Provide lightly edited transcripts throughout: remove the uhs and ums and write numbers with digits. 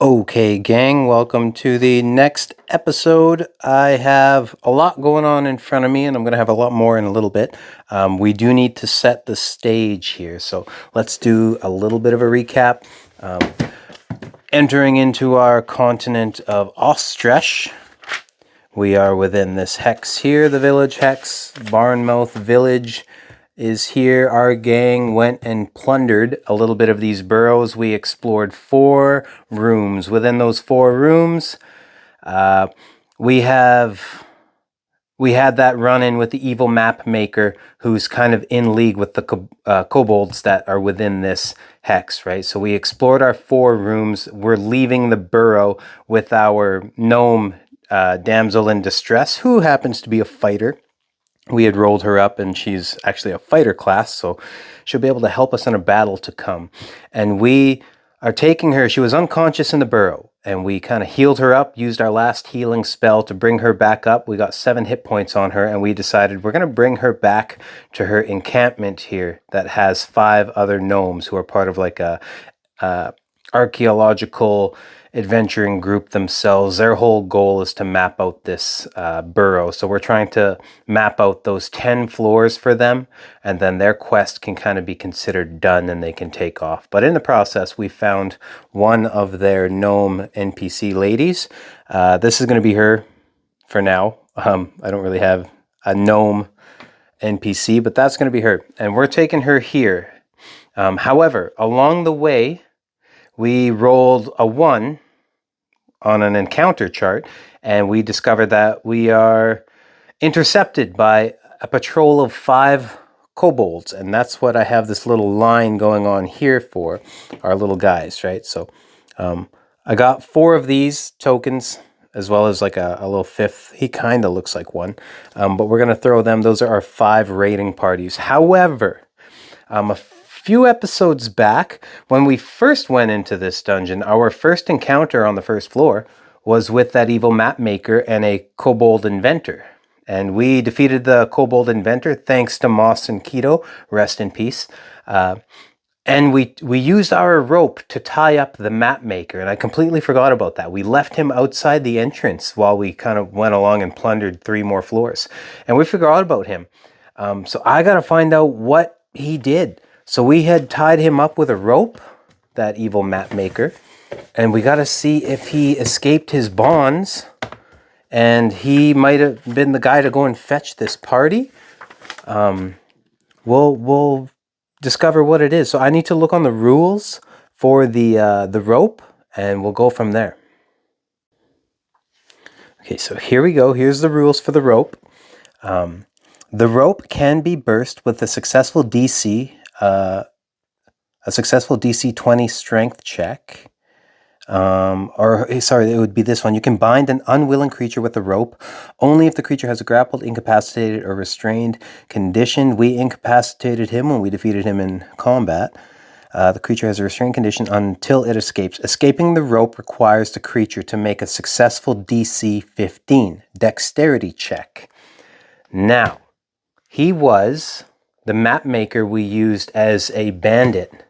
Okay, gang, welcome to the next episode. I have a lot going on in front of me, and I'm going to have a lot more in a little bit. We do need to set the stage here, so let's do a little bit of a recap. Entering into our continent of Ostresh, we are within this hex here, the village hex. Barnemouth village is here. Our gang went and plundered a little bit of these burrows. We explored 4 rooms. Within those 4 rooms, we had that run-in with the evil map maker who's kind of in league with the kobolds that are within this hex, right? So we explored our 4 rooms. We're leaving the burrow with our gnome damsel in distress, who happens to be a fighter. We had rolled her up, and she's actually a fighter class, so she'll be able to help us in a battle to come. And we are taking her. She was unconscious in the burrow, and we kind of healed her up, used our last healing spell to bring her back up. We got 7 hit points on her, and we decided we're going to bring her back to her encampment here that has 5 other gnomes who are part of like a archeological adventuring group themselves. Their whole goal is to map out this burrow. So we're trying to map out those 10 floors for them, and then their quest can kind of be considered done and they can take off. But in the process, we found one of their gnome NPC ladies. This is going to be her for now. I don't really have a gnome NPC, but that's going to be her. And we're taking her here. However, along the way, we rolled a 1 on an encounter chart, and we discovered that we are intercepted by a patrol of 5 kobolds, and that's what I have this little line going on here for, our little guys, right? So I got 4 of these tokens, as well as like a little 5th. He kind of looks like one, but we're going to throw them. Those are our 5 raiding parties. However, a few episodes back, when we first went into this dungeon, our first encounter on the first floor was with that evil map maker and a kobold inventor. And we defeated the kobold inventor thanks to Moss and Keto, rest in peace. And we used our rope to tie up the map maker, and I completely forgot about that. We left him outside the entrance while we kind of went along and plundered 3 more floors. And we forgot about him. So I got to find out what he did. So we had tied him up with a rope, that evil map maker, and we got to see if he escaped his bonds, and he might have been the guy to go and fetch this party. We'll discover what it is. So I need to look on the rules for the rope, and we'll go from there. Okay, so here we go. Here's the rules for the rope. The rope can be burst with a successful DC 20 strength check. It would be this one. You can bind an unwilling creature with a rope only if the creature has a grappled, incapacitated, or restrained condition. We incapacitated him when we defeated him in combat. The creature has a restrained condition until it escapes. Escaping the rope requires the creature to make a successful DC 15 dexterity check. Now, he was the map maker we used as a bandit.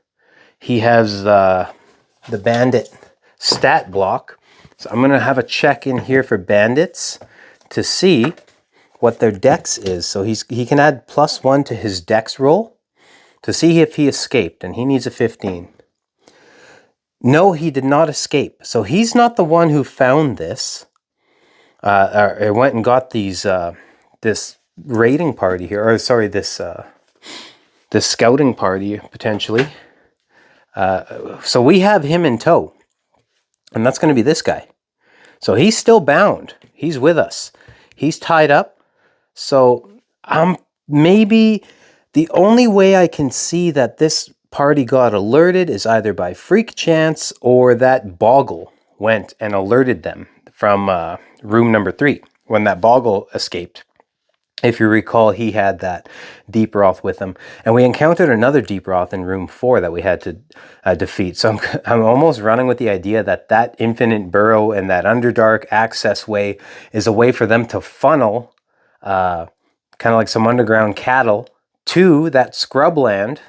He has the bandit stat block. So I'm going to have a check in here for bandits to see what their dex is. So he can add +1 to his dex roll to see if he escaped, and he needs a 15. No, he did not escape. So he's not the one who found this. Or went and got these this raiding party here, or sorry, this scouting party potentially. So we have him in tow, and that's going to be this guy. So he's still bound. He's with us. He's tied up. So maybe the only way I can see that this party got alerted is either by freak chance or that Boggle went and alerted them from room number 3 when that Boggle escaped. If you recall, he had that Deep Roth with him. And we encountered another Deep Roth in room 4 that we had to defeat. So I'm almost running with the idea that that Infinite Burrow and that Underdark access way is a way for them to funnel, kind of like some underground cattle, to that scrubland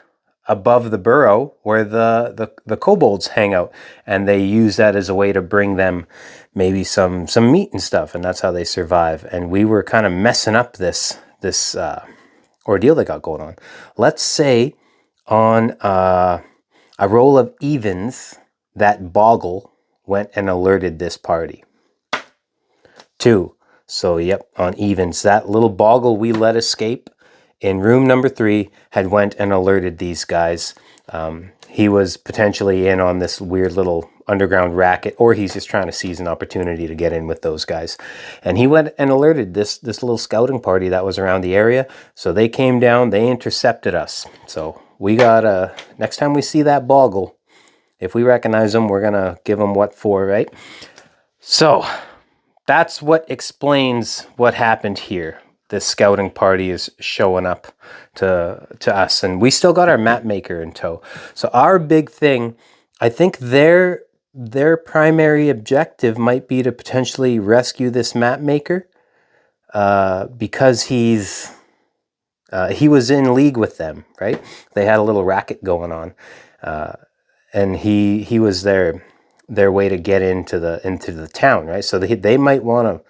above the burrow where the kobolds hang out, and they use that as a way to bring them maybe some meat and stuff, and that's how they survive. And we were kind of messing up this ordeal they got going on. Let's say on a roll of evens, that boggle went and alerted this party. 2. So yep, on evens, that little boggle we let escape in room number 3 had went and alerted these guys. He was potentially in on this weird little underground racket, or he's just trying to seize an opportunity to get in with those guys. And he went and alerted this little scouting party that was around the area. So they came down, they intercepted us. So we got next time we see that boggle, if we recognize them, we're gonna give them what for, right? So that's what explains what happened here. This scouting party is showing up to us, and we still got our map maker in tow. So our big thing, I think their primary objective might be to potentially rescue this map maker, because he was in league with them, right? They had a little racket going on, and he was their way to get into the town, right? So they might want to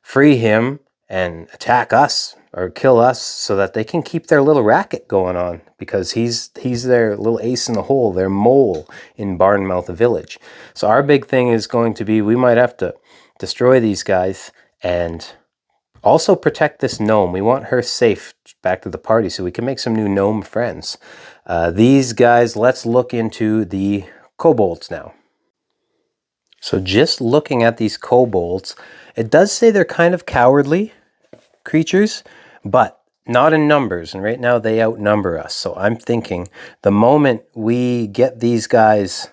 free him and attack us or kill us so that they can keep their little racket going on, because he's their little ace in the hole, their mole in Barnemouth village. So our big thing is going to be, we might have to destroy these guys and also protect this gnome. We want her safe back to the party so we can make some new gnome friends. These guys, let's look into the kobolds now. So just looking at these kobolds, it does say they're kind of cowardly creatures, but not in numbers. And right now they outnumber us. So I'm thinking the moment we get these guys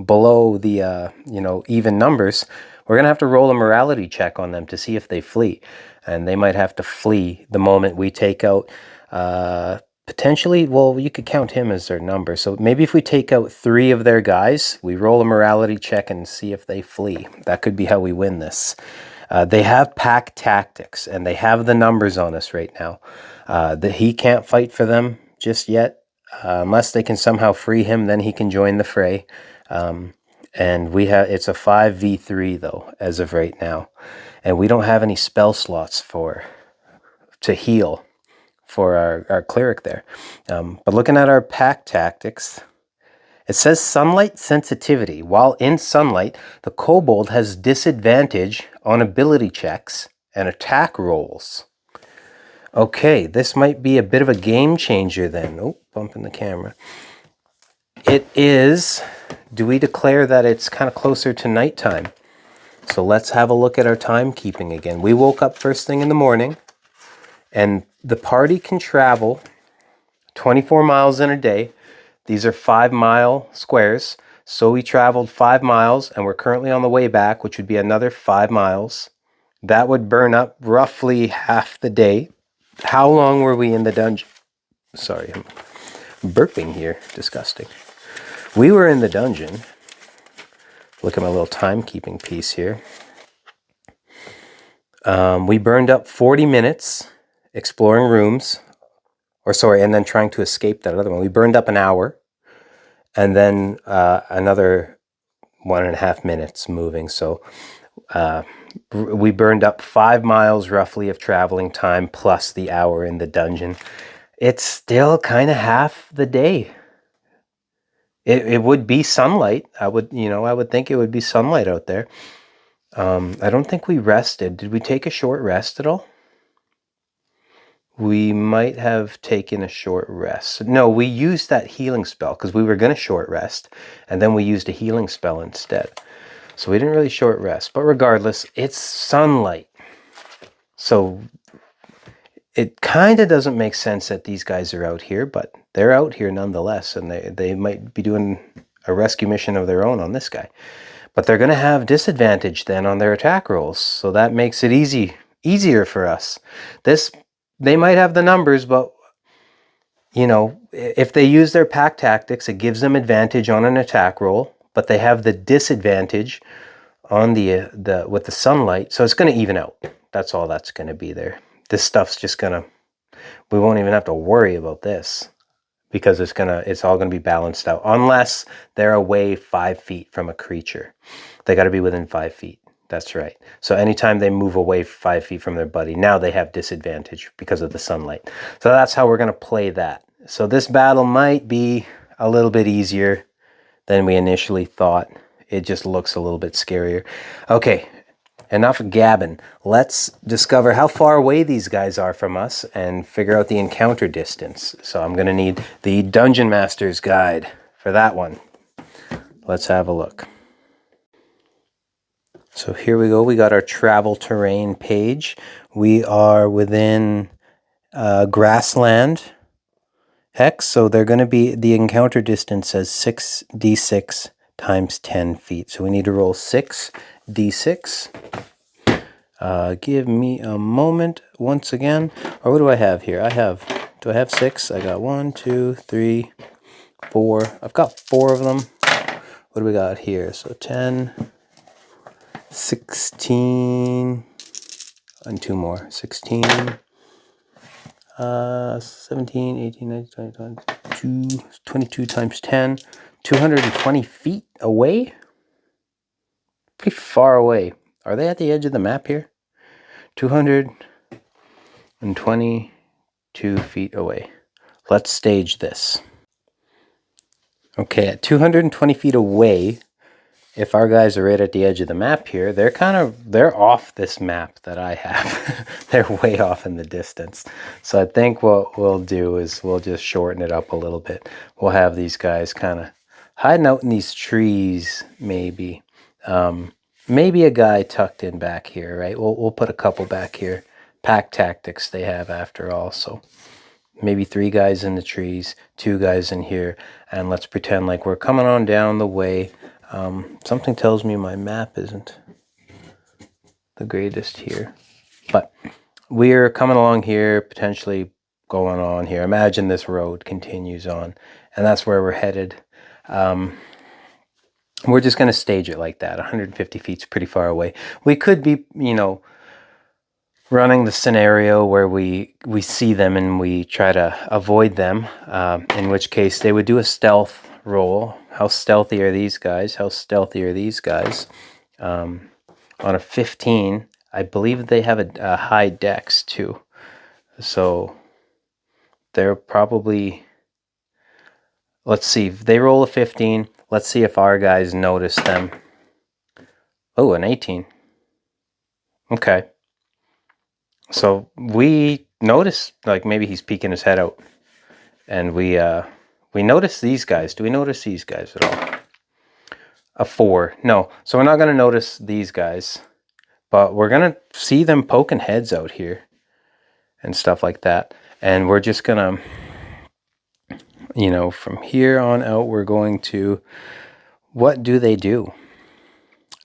below the even numbers, we're going to have to roll a morality check on them to see if they flee. And they might have to flee the moment we take out potentially, well, you could count him as their number. So maybe if we take out 3 of their guys, we roll a morality check and see if they flee. That could be how we win this. They have pack tactics, and they have the numbers on us right now. He can't fight for them just yet. Unless they can somehow free him, then he can join the fray. And it's a 5v3 though, as of right now. And we don't have any spell slots to heal for our cleric there. But looking at our pack tactics, it says sunlight sensitivity. While in sunlight, the kobold has disadvantage on ability checks and attack rolls. Okay, this might be a bit of a game changer then. Oh, bumping the camera. It is, do we declare that it's kind of closer to nighttime? So let's have a look at our timekeeping again. We woke up first thing in the morning, and the party can travel 24 miles in a day. These are 5-mile squares. So we traveled 5 miles, and we're currently on the way back, which would be another 5 miles. That would burn up roughly half the day. How long were we in the dungeon? Sorry, I'm burping here. Disgusting. We were in the dungeon. Look at my little timekeeping piece here. We burned up 40 minutes exploring rooms. And then trying to escape that other one. We burned up an hour, and then another 1.5 minutes moving. So we burned up 5 miles roughly of traveling time plus the hour in the dungeon. It's still kind of half the day. It would be sunlight. I would think it would be sunlight out there. I don't think we rested. Did we take a short rest at all? We might have taken a short rest. No, we used that healing spell because we were going to short rest, and then we used a healing spell instead. So we didn't really short rest. But regardless, it's sunlight. So it kind of doesn't make sense that these guys are out here, but they're out here nonetheless, and they might be doing a rescue mission of their own on this guy. But they're going to have disadvantage then on their attack rolls, so that makes it easier for us. They might have the numbers, but if they use their pack tactics, it gives them advantage on an attack roll, but they have the disadvantage on with the sunlight, so it's going to even out. That's all that's going to be there. This stuff's just we won't even have to worry about this. because it's all gonna be balanced out, unless they're away 5 feet from a creature. They got to be within 5 feet. That's right. So anytime they move away 5 feet from their buddy, now they have disadvantage because of the sunlight. So that's how we're gonna play that. So this battle might be a little bit easier than we initially thought. It just looks a little bit scarier. Okay, enough gabbing. Let's discover how far away these guys are from us and figure out the encounter distance. So I'm going to need the Dungeon Master's Guide for that one. Let's have a look. So here we go. We got our travel terrain page. We are within grassland hex, so they're going to be, the encounter distance says 6d6 times 10 feet. So we need to roll 6d6. Give me a moment once again. Or what do I have here? Do I have 6? I got 1, 2, 3, 4. I've got 4 of them. What do we got here? So 10, 16, and 2 more. 16, 17, 18, 19, 20, 22, 22 times 10. 220 feet away? Pretty far away. Are they at the edge of the map here? 222 feet away. Let's stage this. Okay, at 220 feet away, if our guys are right at the edge of the map here, they're off this map that I have. They're way off in the distance. So I think what we'll do is we'll just shorten it up a little bit. We'll have these guys kind of hiding out in these trees, maybe. Maybe a guy tucked in back here, right? We'll put a couple back here. Pack tactics they have after all. So maybe 3 guys in the trees, 2 guys in here, and let's pretend like we're coming on down the way. Something tells me my map isn't the greatest here, but we're coming along here, potentially going on here. Imagine this road continues on, and that's where we're headed. We're just going to stage it like that. 150 feet's pretty far away. We could be, running the scenario where we see them and we try to avoid them, in which case they would do a stealth roll. How stealthy are these guys? How stealthy are these guys? On a 15, I believe they have a high dex too. So they're probably, let's see, if they roll a 15, let's see if our guys notice them. Oh, an 18. Okay. So we notice, like maybe he's peeking his head out, and we notice these guys. Do we notice these guys at all? A 4. No. So we're not going to notice these guys, but we're going to see them poking heads out here and stuff like that. And we're just going to, from here on out, we're going to, what do they do?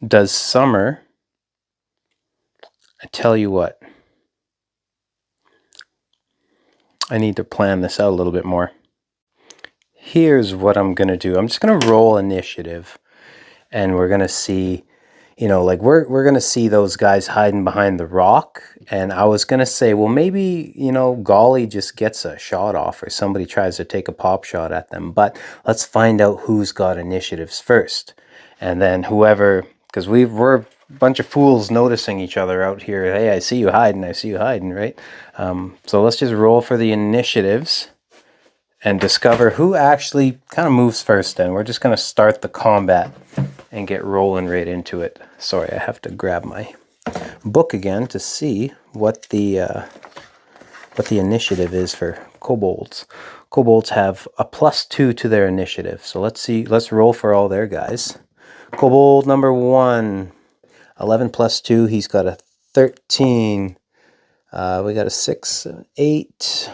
Does summer, I tell you what, I need to plan this out a little bit more. Here's what I'm going to do. I'm just going to roll initiative, and we're going to see, like we're going to see those guys hiding behind the rock. And I was going to say, well, maybe, Golly just gets a shot off, or somebody tries to take a pop shot at them. But let's find out who's got initiatives first. And then whoever, because we're a bunch of fools noticing each other out here. Hey, I see you hiding, right? So let's just roll for the initiatives and discover who actually kind of moves first. Then we're just going to start the combat and get rolling right into it. Sorry, I have to grab my book again to see what the initiative is for kobolds. Kobolds have a +2 to their initiative. So let's roll for all their guys. Kobold number 1, 11 + 2, he's got a 13. We got a 6, 8.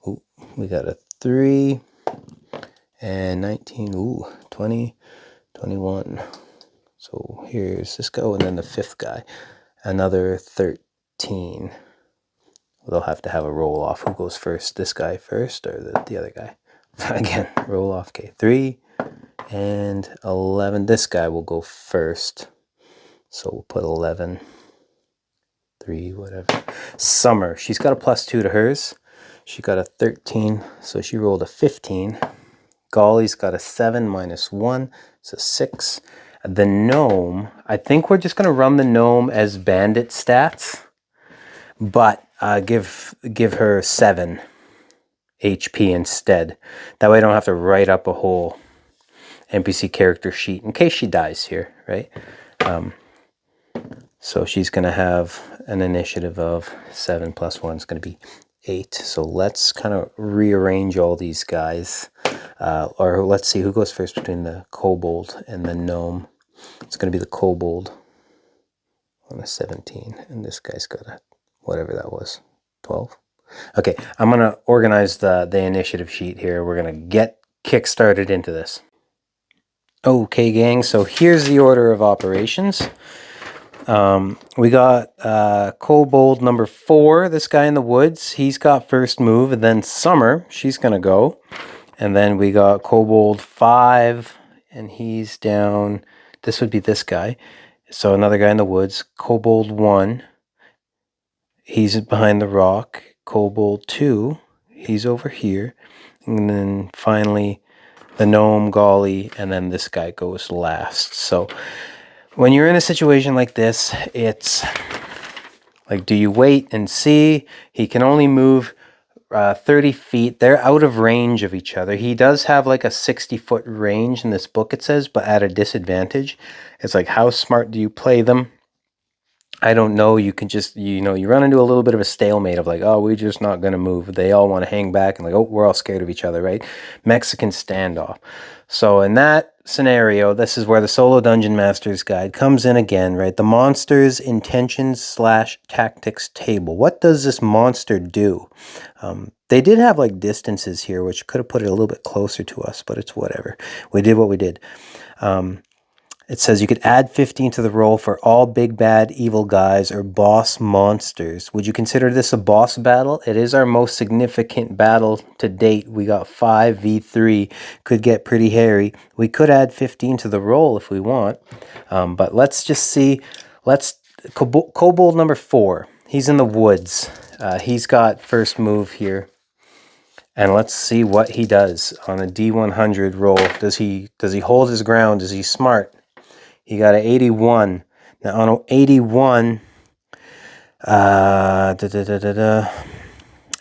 Ooh, we got a 3 and 19. Ooh, 20, 21. So here's this guy, and then the 5th guy, another 13. They'll have to have a roll off. Who goes first? This guy first, or the other guy? Again, roll off. Okay, 3 and 11. This guy will go first. So we'll put 11, 3, whatever. Summer, she's got a +2 to hers. She got a 13, so she rolled a 15. Golly's got a 7 minus 1, so 6. The gnome, I think we're just going to run the gnome as bandit stats, but give her 7 HP instead. That way I don't have to write up a whole NPC character sheet in case she dies here, right? So she's going to have an initiative of 7 plus 1 is going to be 8. So let's kind of rearrange all these guys. Or let's see who goes first between the kobold and the gnome. It's going to be the kobold on a 17. And this guy's got a, whatever that was, 12. Okay, I'm going to organize the initiative sheet here. We're going to get kick-started into this. Okay, gang, so here's the order of operations. We got Kobold number 4, this guy in the woods. He's got first move, and then Summer, she's going to go. And then we got Kobold 5, and he's down. This would be this guy. So another guy in the woods. Kobold 1, he's behind the rock. Kobold 2, he's over here. And then finally the gnome, Golly, and then this guy goes last. So when you're in a situation like this, it's like, do you wait and see? He can only move 30 feet. They're out of range of each other. He does have like a 60-foot range in this book, it says, but at a disadvantage. It's like, how smart do you play them? I don't know. You can just, you run into a little bit of a stalemate of like, oh, we're just not going to move. They all want to hang back and like, oh, we're all scared of each other, right? Mexican standoff. So in that scenario, this is where the Solo Dungeon Master's Guide comes in again, right? The monster's intentions / tactics table. What does this monster do? They did have like distances here, which could have put it a little bit closer to us, but it's whatever. We did what we did. It says you could add 15 to the roll for all big bad evil guys or boss monsters. Would you consider this a boss battle? It is our most significant battle to date. We got 5v3. Could get pretty hairy. We could add 15 to the roll if we want. But let's just see. Kobold number 4. He's in the woods. He's got first move here. And let's see what he does on a D100 roll. Does he hold his ground? Is he smart? He got an 81. Now on an 81,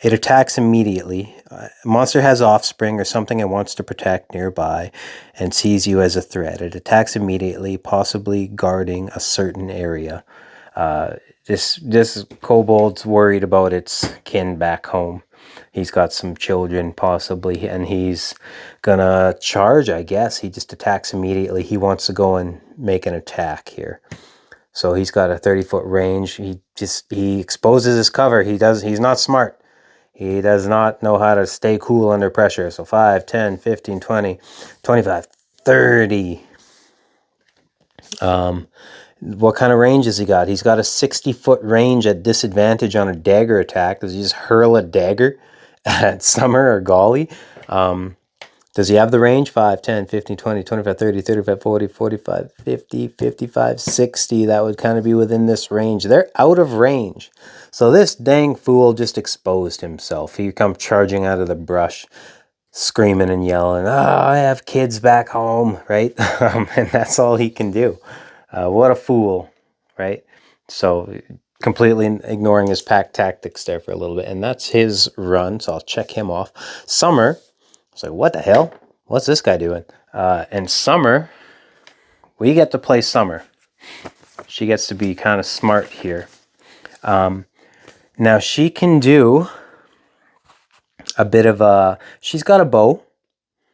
it attacks immediately. Monster has offspring or something it wants to protect nearby and sees you as a threat. It attacks immediately, possibly guarding a certain area. This kobold's worried about its kin back home. He's got some children possibly, and he's gonna charge, I guess. He just attacks immediately. He wants to go and make an attack here. So he's got a 30-foot range. He exposes his cover. He's not smart. He does not know how to stay cool under pressure. So 5, 10, 15, 20, 25, 30. What kind of range has he got? He's got a 60-foot range at disadvantage on a dagger attack. Does he just hurl a dagger at Summer or Golly? Does he have the range? 5, 10, 15, 20, 25, 30, 35, 40, 45, 50, 55, 60. That would kind of be within this range. They're out of range. So this dang fool just exposed himself. He comes charging out of the brush, screaming and yelling, oh, I have kids back home, right? And that's all he can do. What a fool, right? So completely ignoring his pack tactics there for a little bit. And that's his run, so I'll check him off. Summer, I was like, what the hell? What's this guy doing? And Summer, we get to play Summer. She gets to be kind of smart here. Now she can do a bit of a... She's got a bow.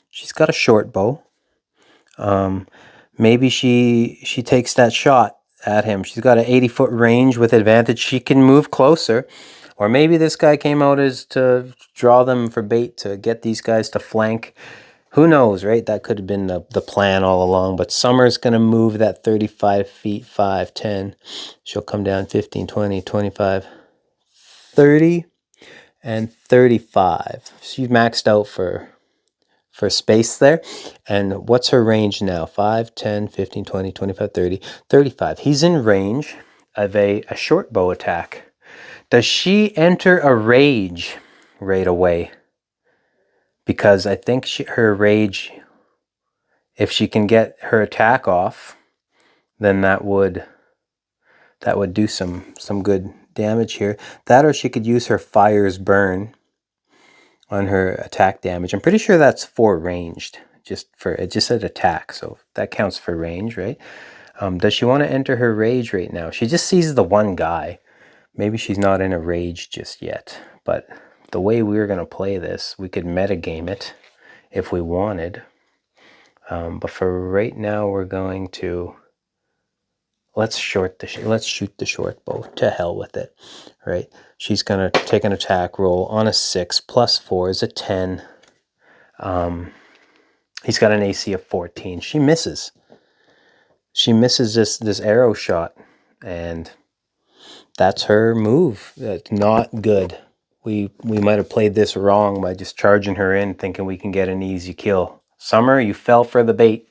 She's got a short bow. Maybe she takes that shot at him. She's got an 80-foot range with advantage. She can move closer. Or maybe this guy came out as to draw them for bait to get these guys to flank. Who knows, right? That could have been the plan all along. But Summer's going to move that 35 feet, 5, 10. She'll come down 15, 20, 25, 30, and 35. She's maxed out for space there. And what's her range now? 5, 10, 15, 20, 25, 30, 35. He's in range of a short bow attack. Does she enter a rage right away. Because I think her rage, if she can get her attack off, then that would do some good damage here. That, or she could use her Fire's Burn on her attack damage. I'm pretty sure that's for ranged. It just said attack, so that counts for range, right? Does she want to enter her rage right now? She just sees the one guy. Maybe she's not in a rage just yet. But the way we were going to play this, we could metagame it if we wanted. But for right now, we're going to let's shoot the short bow. To hell with it, right? She's gonna take an attack roll on a 6 plus 4 is a 10. He's got an AC of 14. She misses. She misses this arrow shot, and that's her move. That's not good. We might have played this wrong by just charging her in, thinking we can get an easy kill. Summer, you fell for the bait.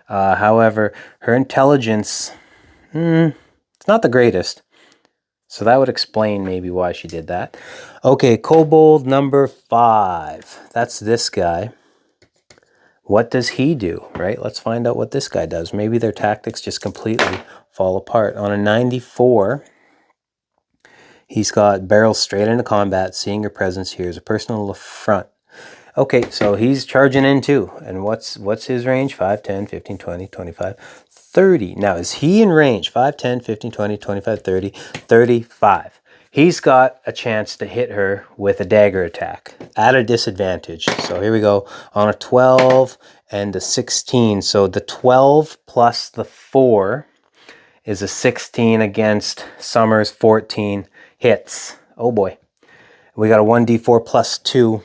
However, her intelligence, it's not the greatest. So that would explain maybe why she did that. Okay, Kobold number 5. That's this guy. What does he do, right? Let's find out what this guy does. Maybe their tactics just completely fall apart. On a 94, he's got barrels straight into combat. Seeing your presence here is a personal affront. Okay, so he's charging in too. And what's his range? 5, 10, 15, 20, 25, 30. Now, is he in range? 5, 10, 15, 20, 25, 30, 35. He's got a chance to hit her with a dagger attack at a disadvantage. So here we go. On a 12 and a 16. So the 12 plus the 4 is a 16 against Summer's 14. Hits. Oh boy. We got a 1d4 plus 2.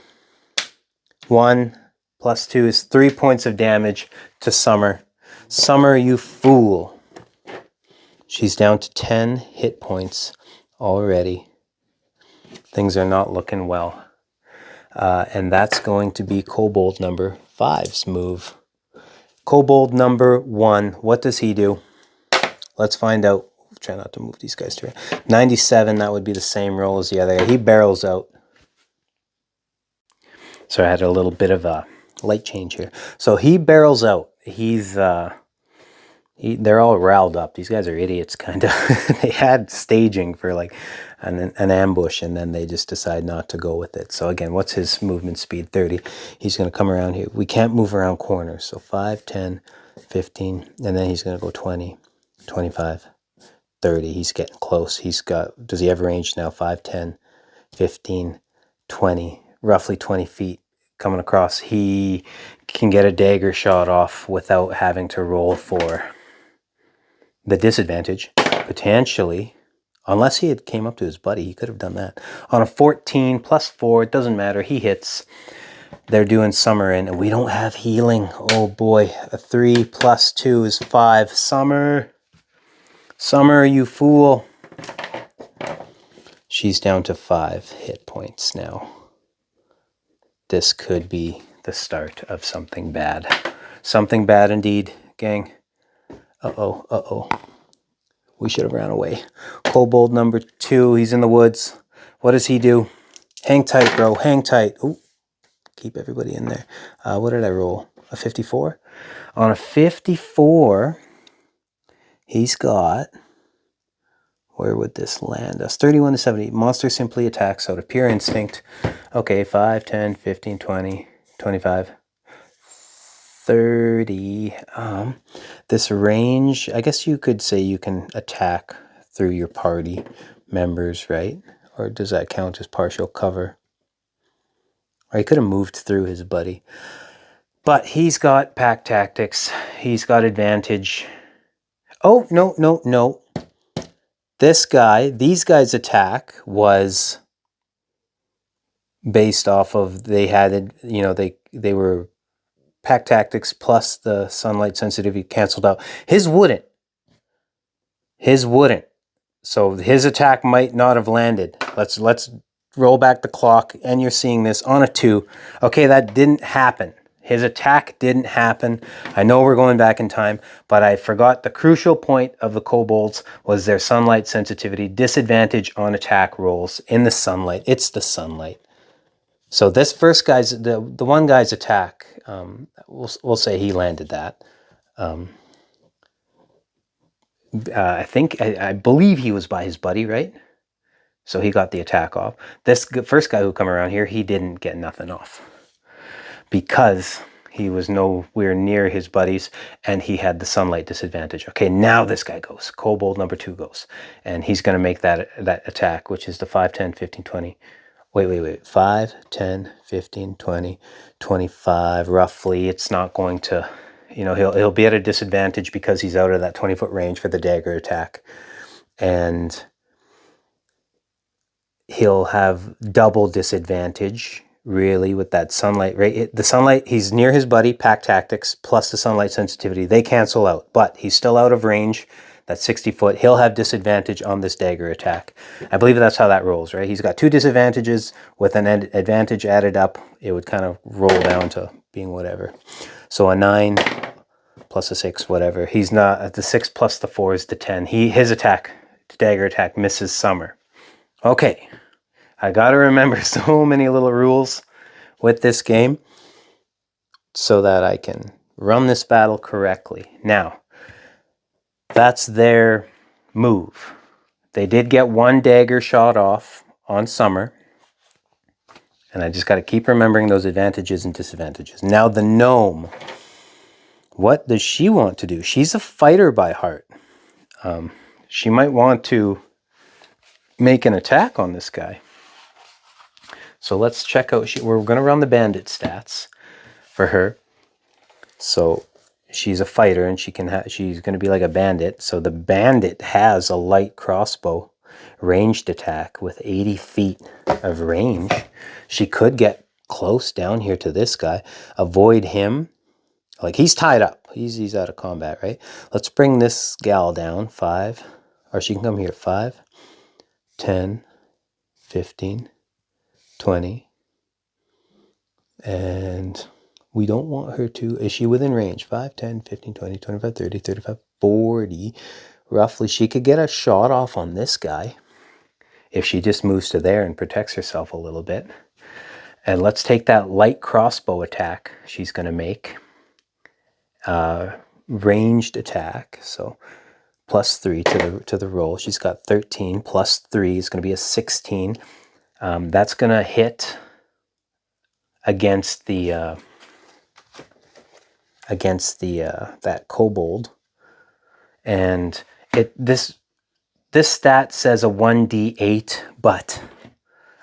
1 plus 2 is 3 points of damage to Summer. Summer, you fool. She's down to 10 hit points already. Things are not looking well. And that's going to be Kobold number 5's move. Kobold number 1, what does he do? Let's find out. Try not to move these guys through. 97, that would be the same roll as the other guy. He barrels out. So I had a little bit of a light change here. So he barrels out. They're all riled up. These guys are idiots, kind of. They had staging for like an ambush, and then they just decide not to go with it. So again, what's his movement speed? 30. He's going to come around here. We can't move around corners. So 5, 10, 15, and then he's going to go 20, 25, 30. He's getting close. Does he have range now? 5, 10, 15, 20, roughly 20 feet coming across. He can get a dagger shot off without having to roll for the disadvantage, potentially. Unless he had came up to his buddy, he could have done that. On a 14 plus 4, it doesn't matter. He hits. They're doing Summer in, and we don't have healing. Oh boy. A 3 plus 2 is 5. Summer, you fool. She's down to 5 hit points now. This could be the start of something bad. Something bad indeed, gang. Uh-oh. We should have ran away. Kobold number 2, he's in the woods. What does he do? Hang tight, bro. Hang tight. Ooh, keep everybody in there. What did I roll? A 54? On a 54, he's got... Where would this land us? 31 to 70. Monster simply attacks out of pure instinct. Okay, 5, 10, 15, 20, 25, 30. This range, I guess you could say you can attack through your party members, right? Or does that count as partial cover? Or he could have moved through his buddy. But he's got pack tactics. He's got advantage. Oh, no. These guys' attack was based off of, they were pack tactics plus the sunlight sensitivity canceled out. His wouldn't. So his attack might not have landed. Let's roll back the clock, and you're seeing this on a 2. Okay, that didn't happen. His attack didn't happen. I know we're going back in time, but I forgot the crucial point of the kobolds was their sunlight sensitivity, disadvantage on attack rolls in the sunlight. It's the sunlight. So this first guy's, the one guy's attack, we'll say he landed that. I believe he was by his buddy, right? So he got the attack off. This first guy who come around here, he didn't get nothing off because he was nowhere near his buddies and he had the sunlight disadvantage. Okay, now this guy goes. Kobold number 2 goes. And he's going to make that attack, which is the 5, 10, 15, 20. Wait. 5, 10, 15, 20, 25, roughly. It's not going to, he'll be at a disadvantage because he's out of that 20-foot range for the dagger attack. And he'll have double disadvantage, really, with that sunlight. Right? The sunlight, he's near his buddy, pack tactics, plus the sunlight sensitivity. They cancel out, but he's still out of range. That's 60 foot. He'll have disadvantage on this dagger attack. I believe that's how that rolls, right? He's got 2 disadvantages with an advantage added up. It would kind of roll down to being whatever. So a 9 plus a 6, whatever. He's not at the 6 plus the 4 is the 10. His attack, dagger attack, misses Summer. Okay, I gotta remember so many little rules with this game so that I can run this battle correctly. Now, that's their move. They did get 1 dagger shot off on Summer. And I just got to keep remembering those advantages and disadvantages. Now the gnome. What does she want to do? She's a fighter by heart. She might want to make an attack on this guy. So let's check out. We're going to run the bandit stats for her. So she's a fighter and she's going to be like a bandit. So the bandit has a light crossbow ranged attack with 80 feet of range. She could get close down here to this guy, avoid him. Like he's tied up. He's out of combat, right? Let's bring this gal down 5, or she can come here 5, 10, 15, 20. And we don't want her to, is she within range? 5, 10, 15, 20, 25, 30, 35, 40. Roughly, she could get a shot off on this guy if she just moves to there and protects herself a little bit. And let's take that light crossbow attack she's going to make. Ranged attack, so plus 3 to the roll. She's got 13 plus 3 is going to be a 16. That's going to hit against the that kobold, and this stat says a 1d8, but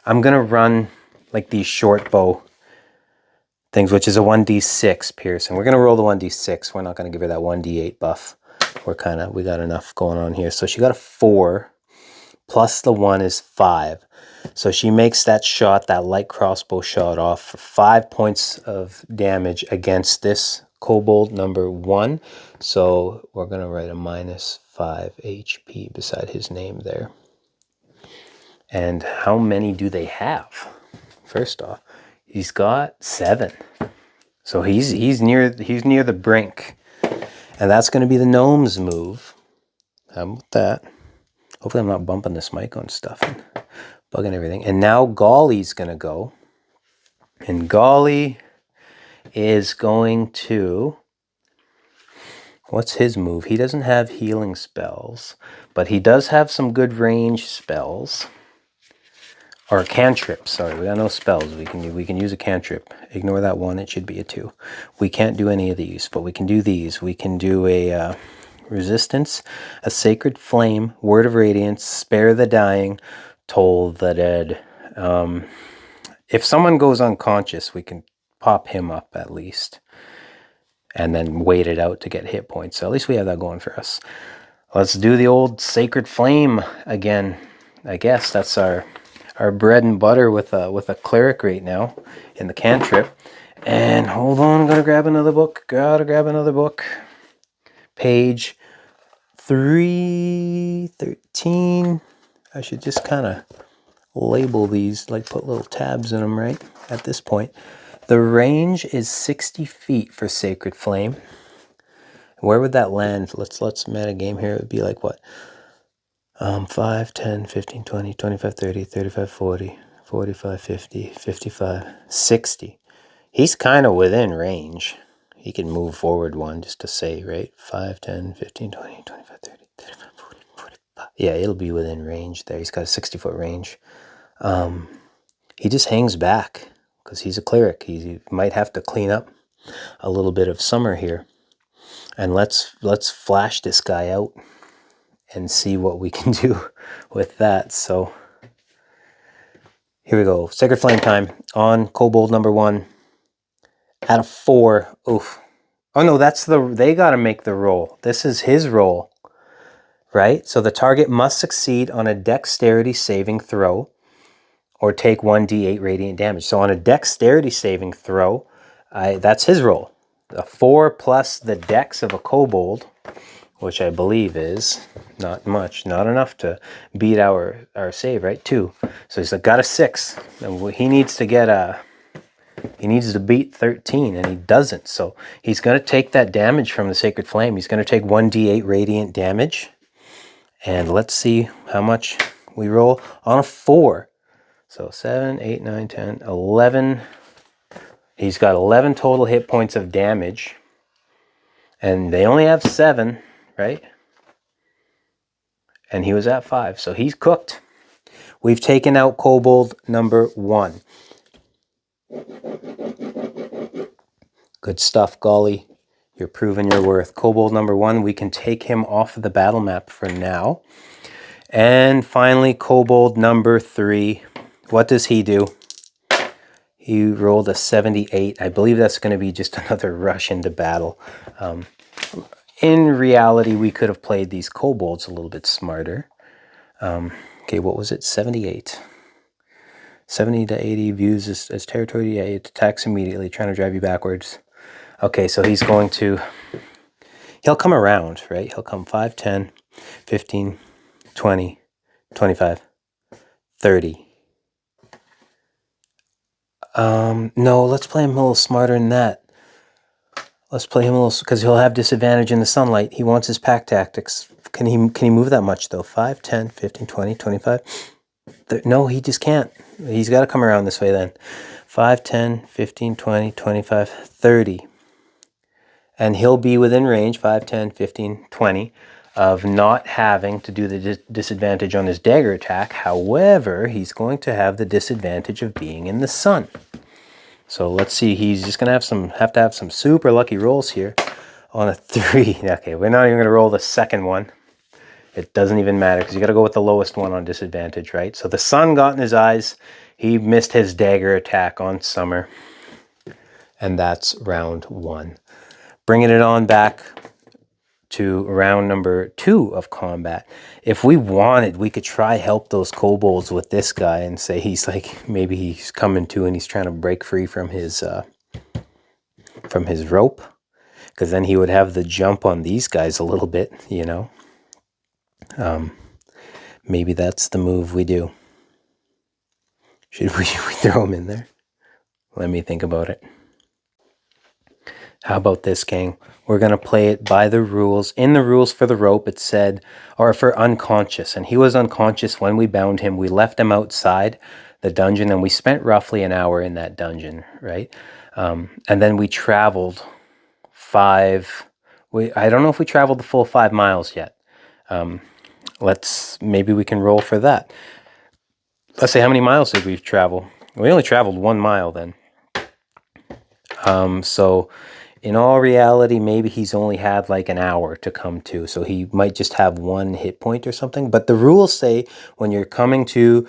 I'm gonna run like these short bow things, which is a 1d6 piercing. We're gonna roll the 1d6. We're not gonna give her that 1d8 buff. We got enough going on here. So she got a 4 plus the 1 is 5. So she makes that shot, that light crossbow shot off for 5 points of damage against this kobold number 1. So we're going to write a -5 HP beside his name there. And how many do they have? First off, he's got 7. So he's near the brink. And that's going to be the gnome's move. How about that? Hopefully I'm not bumping this mic on stuff and bugging everything. And now Golly's going to go. And Golly is going to... What's his move? He doesn't have healing spells, but he does have some good range spells. Or cantrips, sorry. We got no spells. We can use a cantrip. Ignore that 1. It should be a 2. We can't do any of these, but we can do these. We can do a... resistance, a sacred flame, word of radiance, spare the dying, toll the dead. If someone goes unconscious, we can pop him up at least and then wait it out to get hit points. So at least we have that going for us. Let's do the old sacred flame again. I guess that's our bread and butter with a cleric right now in the cantrip. And hold on, I'm gonna grab another book. Page 313. I should just kind of label these, like put little tabs in them right at this point. The range is 60 feet for Sacred Flame. Where would that land? Let's meta game here. It would be like what? 5, 10, 15, 20, 25, 30, 35, 40, 45, 50, 55, 60. He's kind of within range. He can move forward one just to say, right? 5, 10, 15, 20, 25, 30, 35, 40, 45. Yeah, it'll be within range there. He's got a 60-foot range. He just hangs back because he's a cleric. He might have to clean up a little bit of summer here. And let's flash this guy out and see what we can do with that. So here we go. Sacred Flame time on Kobold number 1 at a 4. Oof. Oh no, they got to make the roll. This is his roll, right? So the target must succeed on a dexterity saving throw or take 1d8 radiant damage. So on a dexterity saving throw, that's his roll. A 4 plus the dex of a kobold, which I believe is not much, not enough to beat our save, right? 2. So he's got a 6, and he needs to get he needs to beat 13, and he doesn't. So he's going to take that damage from the Sacred Flame. He's going to take 1d8 radiant damage, and let's see how much we roll on a 4. So 7, 8, 9, 10, 11. He's got 11 total hit points of damage, and they only have 7, right? And he was at 5, so he's cooked. We've taken out Kobold number 1. Good stuff, Golly. You're proving your worth. Kobold number 1, we can take him off of the battle map for now. And finally, Kobold number 3. What does he do? He rolled a 78. I believe that's going to be just another rush into battle. In reality, we could have played these kobolds a little bit smarter. Okay, what was it? 78. 70 to 80 views as territory. Yeah, it attacks immediately, trying to drive you backwards. Okay, so he's going to... He'll come around, right? He'll come 5, 10, 15, 20, 25, 30. No, let's play him a little smarter than that. Let's play him a little, because he'll have disadvantage in the sunlight. He wants his pack tactics. Can he move that much, though? 5, 10, 15, 20, 25? No, he just can't. He's got to come around this way then. 5, 10, 15, 20, 25, 30. And he'll be within range, 5, 10, 15, 20, of not having to do the disadvantage on his dagger attack. However, he's going to have the disadvantage of being in the sun. So let's see, he's just going to have to have some super lucky rolls here on a 3. Okay, we're not even going to roll the second one. It doesn't even matter because you got to go with the lowest one on disadvantage, right? So the sun got in his eyes. He missed his dagger attack on Summer. And that's round 1. Bringing it on back to round number 2 of combat. If we wanted, we could try help those kobolds with this guy and say he's like, maybe he's coming to and he's trying to break free from his rope. Because then he would have the jump on these guys a little bit, you know. Maybe that's the move we do. Should we throw him in there? Let me think about it. How about this, gang? We're going to play it by the rules. In the rules for the rope, it said, or for unconscious. And he was unconscious when we bound him. We left him outside the dungeon, and we spent roughly an hour in that dungeon, right? And then we traveled I don't know if we traveled the full 5 miles yet. Maybe we can roll for that. Let's say, how many miles did we travel? We only traveled 1 mile then. So in all reality, maybe he's only had like an hour to come to. So he might just have 1 hit point or something. But the rules say when you're coming to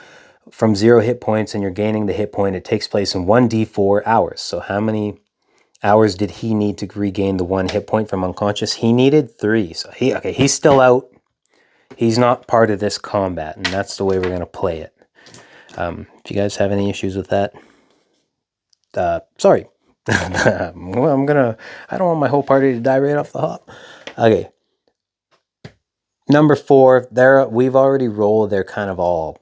from 0 hit points and you're gaining the hit point, it takes place in 1d4 hours. So how many hours did he need to regain the 1 hit point from unconscious? He needed 3. So he's still out. He's not part of this combat, and that's the way we're going to play it. If you guys have any issues with that, sorry. Well, I don't want my whole party to die right off the hop. Okay. Number 4, we've already rolled. They're kind of all,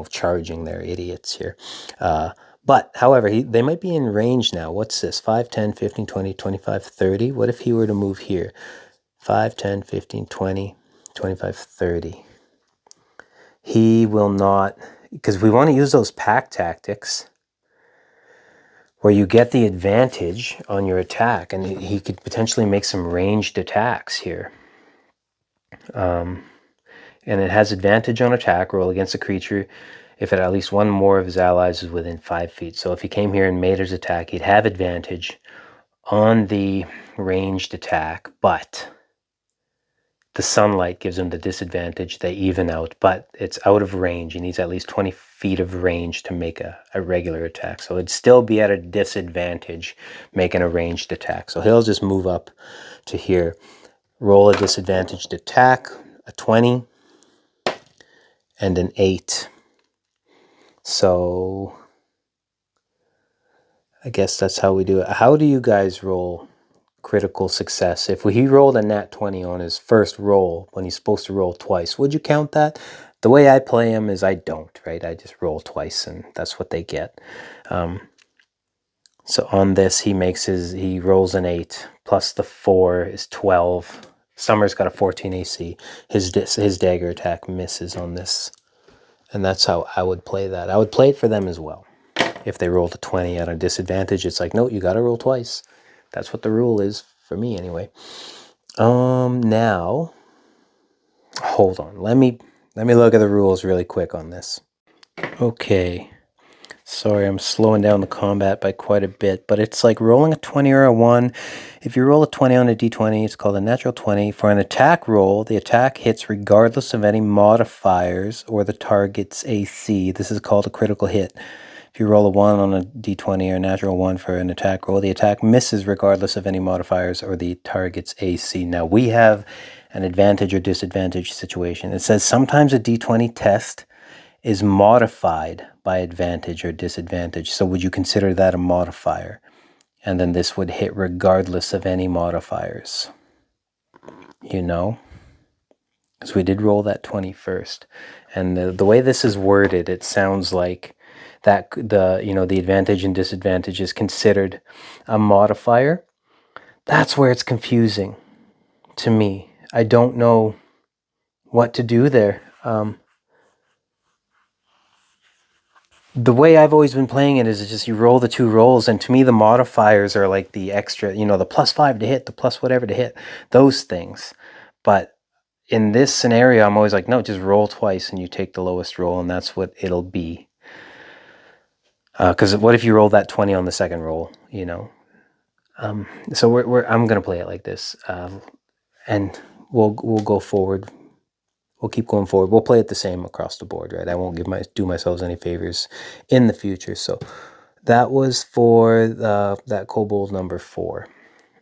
charging. They're idiots here. But, however, they might be in range now. What's this? 5, 10, 15, 20, 25, 30. What if he were to move here? 5, 10, 15, 20, 25, 30. He will not because we want to use those pack tactics where you get the advantage on your attack, and he could potentially make some ranged attacks here. And it has advantage on attack roll against a creature if at least one more of his allies is within 5 feet. So if he came here and made his attack, he'd have advantage on the ranged attack, but the sunlight gives him the disadvantage. They even out, but it's out of range. He needs at least 20 feet of range to make a regular attack. So it'd still be at a disadvantage making a ranged attack. So he'll just move up to here, roll a disadvantaged attack, a 20, and an 8. So I guess that's how we do it. How do you guys roll critical success? If he rolled a nat 20 on his first roll when he's supposed to roll twice, would you count that? The way I play him is I don't, right? I just roll twice and that's what they get. So on this, he rolls an 8 plus the 4 is 12. Summer's got a 14 AC. His dagger attack misses on this. And that's how I would play that. I would play it for them as well. If they rolled a 20 at a disadvantage, it's like, no, you got to roll twice. That's what the rule is for me anyway. Now, hold on. Let me look at the rules really quick on this. Okay. Sorry, I'm slowing down the combat by quite a bit, but it's like rolling a 20 or a 1. If you roll a 20 on a d20, it's called a natural 20. For an attack roll, the attack hits regardless of any modifiers or the target's AC. This is called a critical hit. If you roll a 1 on a d20 or a natural 1 for an attack roll, the attack misses regardless of any modifiers or the target's AC. Now, we have an advantage or disadvantage situation. It says sometimes a d20 test is modified by advantage or disadvantage. So would you consider that a modifier? And then this would hit regardless of any modifiers. You know? Because we did roll that 20 first. And the way this is worded, it sounds like that the advantage and disadvantage is considered a modifier. That's where it's confusing to me. I don't know what to do there. The way I've always been playing it is just you roll the 2 rolls, and to me the modifiers are like the extra, the +5 to hit, the plus whatever to hit, those things. But in this scenario, I'm always like, no, just roll twice and you take the lowest roll, and that's what it'll be. Because what if you roll that 20 on the second roll, So I'm going to play it like this, and we'll go forward. We'll keep going forward. We'll play it the same across the board, right? I won't do myself any favors in the future. So that was for that Kobold number 4,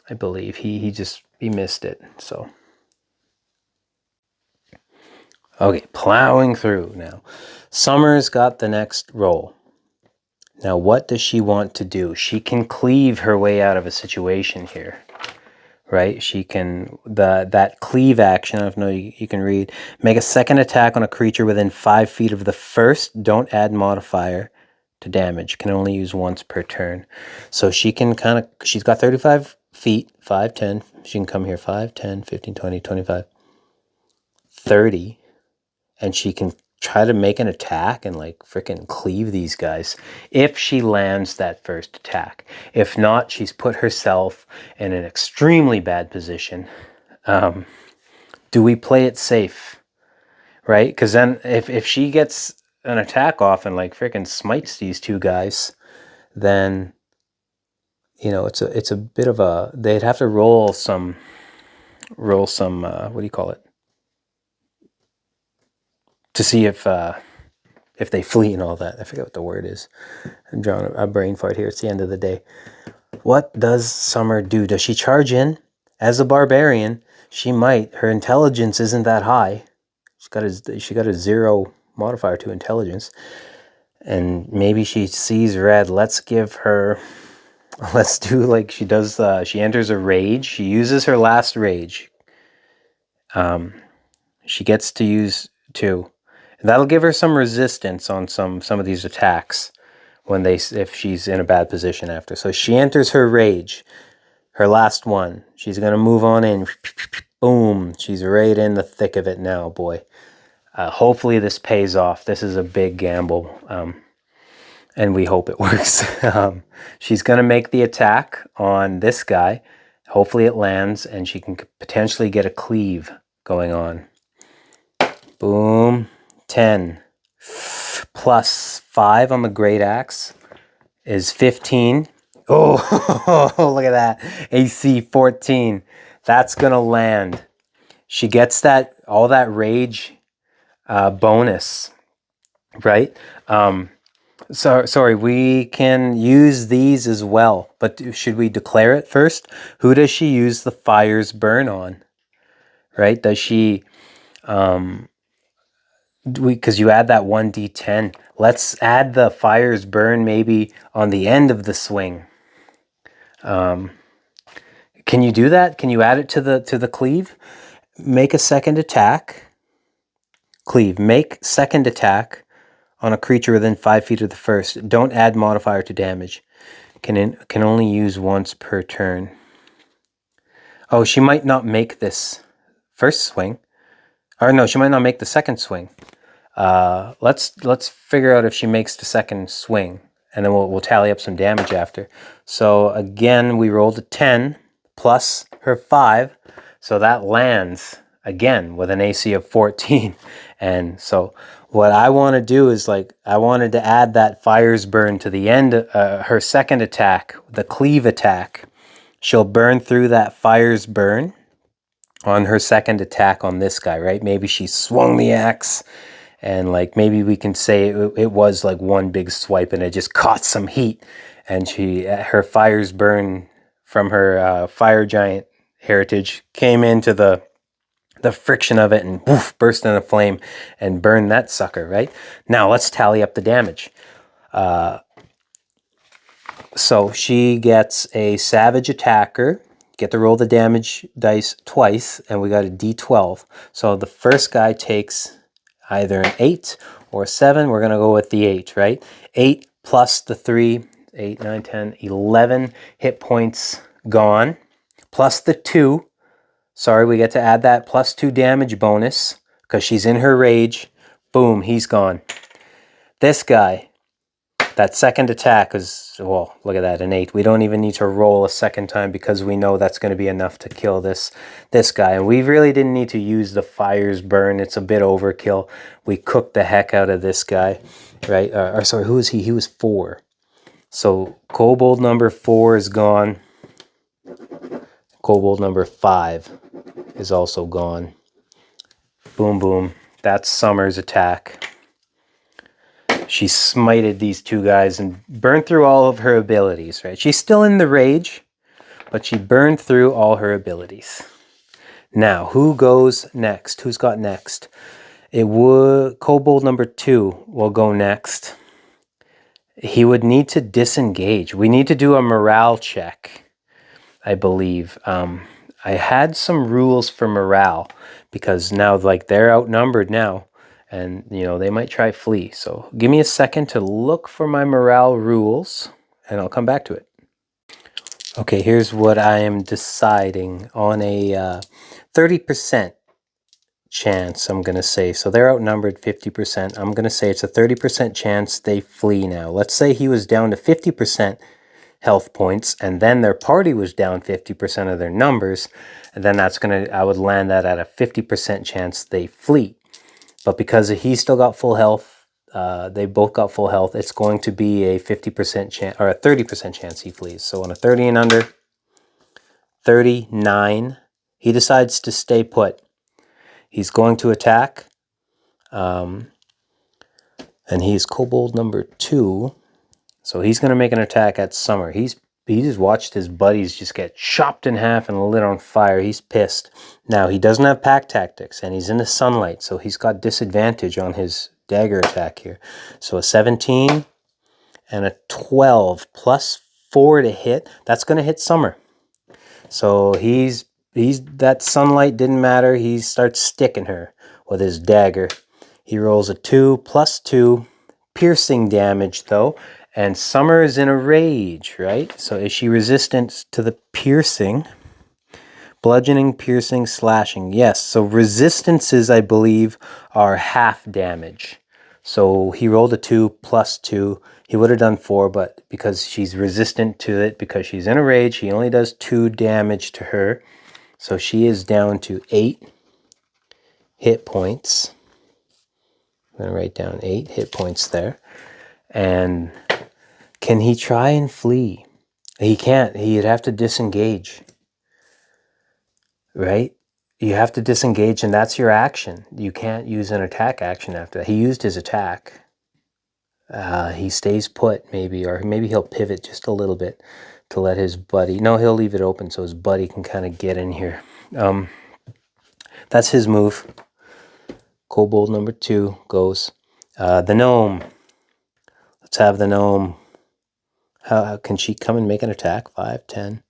I believe. He missed it. So okay, plowing through now. Summer's got the next roll. Now, what does she want to do? She can cleave her way out of a situation here. Right? She can, that cleave action, I don't know if you can read, make a second attack on a creature within 5 feet of the first, don't add modifier to damage, can only use once per turn. So she can she's got 35 feet, 5, 10, she can come here 5, 10, 15, 20, 25, 30, and she can try to make an attack and like freaking cleave these guys if she lands that first attack. If not, she's put herself in an extremely bad position. Do we play it safe? Right? Because then if she gets an attack off and like freaking smites these 2 guys, then it's a bit of a, they'd have to roll some what do you call it, to see if they flee and all that. I forget what the word is. I'm drawing a brain fart here. It's the end of the day. What does Summer do? Does she charge in? As a barbarian, she might. Her intelligence isn't that high. She got a 0 modifier to intelligence. And maybe she sees red. Let's do like she does. She enters a rage. She uses her last rage. She gets to use 2. That'll give her some resistance on some of these attacks if she's in a bad position after. So she enters her rage, her last one. She's gonna move on in. Boom! She's right in the thick of it now, boy. Hopefully this pays off. This is a big gamble, and we hope it works. She's going to make the attack on this guy. Hopefully it lands, and she can potentially get a cleave going on. Boom. 10. Plus 5 on the great axe is 15. Oh, look at that. AC 14. That's going to land. She gets that, all that rage bonus, right? Sorry, we can use these as well, but should we declare it first? Who does she use the fire's burn on? Right? Does she, because you add that 1d10. Let's add the fire's burn maybe on the end of the swing. Can you do that? Can you add it to the cleave? Make a second attack. Cleave. Make second attack on a creature within 5 feet of the first. Don't add modifier to damage. Can only use once per turn. Oh, she might not make this first swing. Or no, she might not make the second swing. Let's figure out if she makes the second swing, and then we'll tally up some damage after. So again, we rolled a 10 plus her 5, so that lands again with an AC of 14. And so what I want to do is, like, I wanted to add that fire's burn to the end, her second attack, the cleave attack. She'll burn through that fire's burn on her second attack on this guy, right? Maybe she swung the axe, and like maybe we can say it was like one big swipe and it just caught some heat, and her fire's burn from her fire giant heritage came into the friction of it and woof, burst into flame and burned that sucker, right? Now let's tally up the damage. So she gets a savage attacker. Get to roll the damage dice twice, and we got a d12. So the first guy takes either an 8 or a 7. We're going to go with the 8, right? 8 plus the 3, 8, 9, 10, 11 hit points gone. Plus the 2. Sorry, we get to add that plus 2 damage bonus because she's in her rage. Boom, he's gone. This guy, that second attack is, well, look at that, an 8. We don't even need to roll a second time because we know that's going to be enough to kill this guy. And we really didn't need to use the fire's burn. It's a bit overkill. We cooked the heck out of this guy, right? Sorry, who is he? He was 4. So kobold number 4 is gone. Kobold number 5 is also gone. Boom, boom. That's Summer's attack. She smited these two guys and burned through all of her abilities, right? She's still in the rage, but she burned through all her abilities. Now, who goes next? Who's got next? Kobold number 2 will go next. He would need to disengage. We need to do a morale check, I believe. I had some rules for morale because now, like, they're outnumbered now. And, you know, they might try flee. So give me a second to look for my morale rules, and I'll come back to it. Okay, here's what I am deciding on a 30% chance, I'm going to say. So they're outnumbered 50%. I'm going to say it's a 30% chance they flee now. Let's say he was down to 50% health points, and then their party was down 50% of their numbers. And then I would land that at a 50% chance they flee. But because he still got full health, they both got full health, it's going to be a 50% chance, or a 30% chance he flees. So on a 30 and under, 39, he decides to stay put. He's going to attack, and he's kobold number 2. So he's going to make an attack at Summer. He just watched his buddies just get chopped in half and lit on fire. He's pissed. Now, he doesn't have pack tactics, and he's in the sunlight, so he's got disadvantage on his dagger attack here. So a 17 and a 12 plus 4 to hit. That's going to hit Summer. So that sunlight didn't matter. He starts sticking her with his dagger. He rolls a 2 plus 2. Piercing damage, though. And Summer is in a rage, right? So is she resistant to the piercing? Bludgeoning, piercing, slashing. Yes, so resistances, I believe, are half damage. So he rolled a 2 plus 2. He would have done 4, but because she's resistant to it, because she's in a rage, he only does 2 damage to her. So she is down to 8 hit points. I'm going to write down 8 hit points there. And can he try and flee? He can't. He'd have to disengage. Right? You have to disengage, and that's your action. You can't use an attack action after that. He used his attack. He stays put, maybe, or maybe he'll pivot just a little bit to let his buddy... No, he'll leave it open so his buddy can kind of get in here. That's his move. Kobold number 2 goes. The gnome. Let's have the gnome. How can she come and make an attack? 5, 10,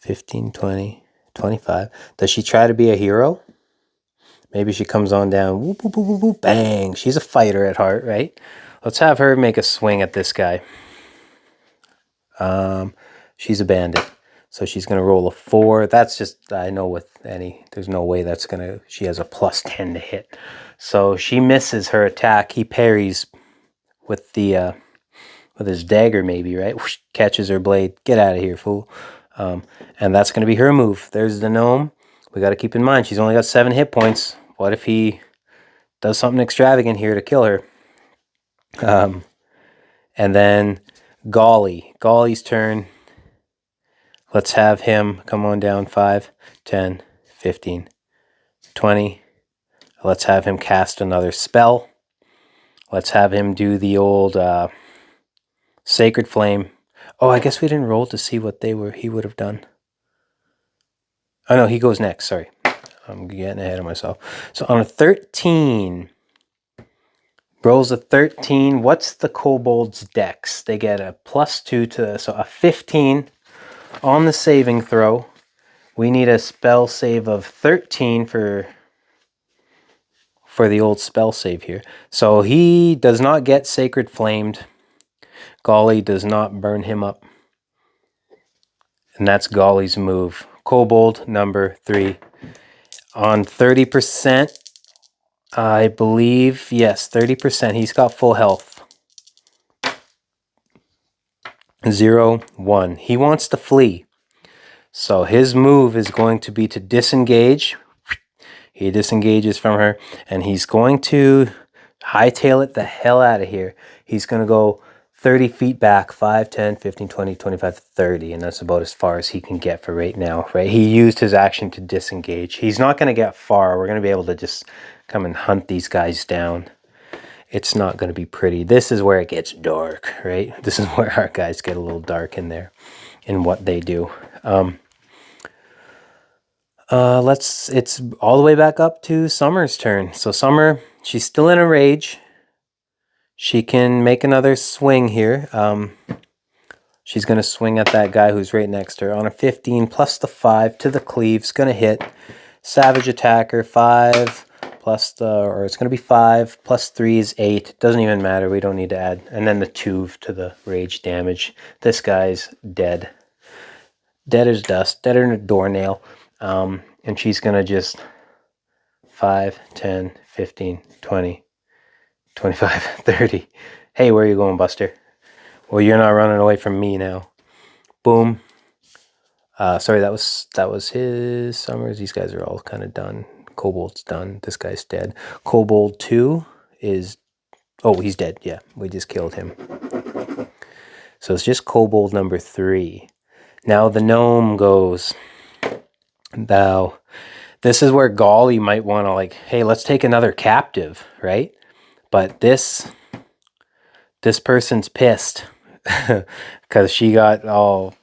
15, 20... 25. Does she try to be a hero? Maybe she comes on down. Whoop, whoop, whoop, whoop, bang. She's a fighter at heart, right? Let's have her make a swing at this guy. She's a bandit. So she's going to roll a 4. That's just, I know with any, there's no way that's going to, she has a plus 10 to hit. So she misses her attack. He parries with the, with his dagger maybe, right? Whoosh, catches her blade. Get out of here, fool. And that's going to be her move. There's the gnome. We got to keep in mind, she's only got 7 hit points. What if he does something extravagant here to kill her? And then Golly. Golly's turn. Let's have him come on down 5, 10, 15, 20. Let's have him cast another spell. Let's have him do the old Sacred Flame. Oh, I guess we didn't roll to see what he would have done. Oh, no, he goes next. Sorry. I'm getting ahead of myself. So on a 13, rolls a 13. What's the kobold's dex? They get a plus 2 to, so a 15 on the saving throw. We need a spell save of 13 for the old spell save here. So he does not get Sacred Flamed. Golly does not burn him up. And that's Golly's move. Kobold number 3. On 30%, I believe, yes, 30%. He's got full health. 0, 1. He wants to flee. So his move is going to be to disengage. He disengages from her, and he's going to hightail it the hell out of here. He's going to go 30 feet back, 5, 10, 15, 20, 25, 30, and that's about as far as he can get for right now, right? He used his action to disengage. He's not going to get far. We're going to be able to just come and hunt these guys down. It's not going to be pretty. This is where it gets dark, right? This is where our guys get a little dark in there in what they do. It's all the way back up to Summer's turn. So Summer, she's still in a rage. She can make another swing here. She's going to swing at that guy who's right next to her. On a 15 plus the 5 to the cleave's going to hit. Savage attacker, 5 plus the, or it's going to be 5 plus 3 is 8. Doesn't even matter. We don't need to add. And then the 2 to the rage damage. This guy's dead. Dead as dust. Dead as a doornail. And she's going to just 5, 10, 15, 20. 25, 30. Hey, where are you going, Buster? Well, you're not running away from me now. Boom. Sorry, that was his Summers. These guys are all kind of done. Kobold's done. This guy's dead. Kobold 2 is... Oh, he's dead. Yeah, we just killed him. So it's just Kobold number 3. Now the gnome goes... Now, this is where Golly might want to like, hey, let's take another captive, right? But this person's pissed because she got all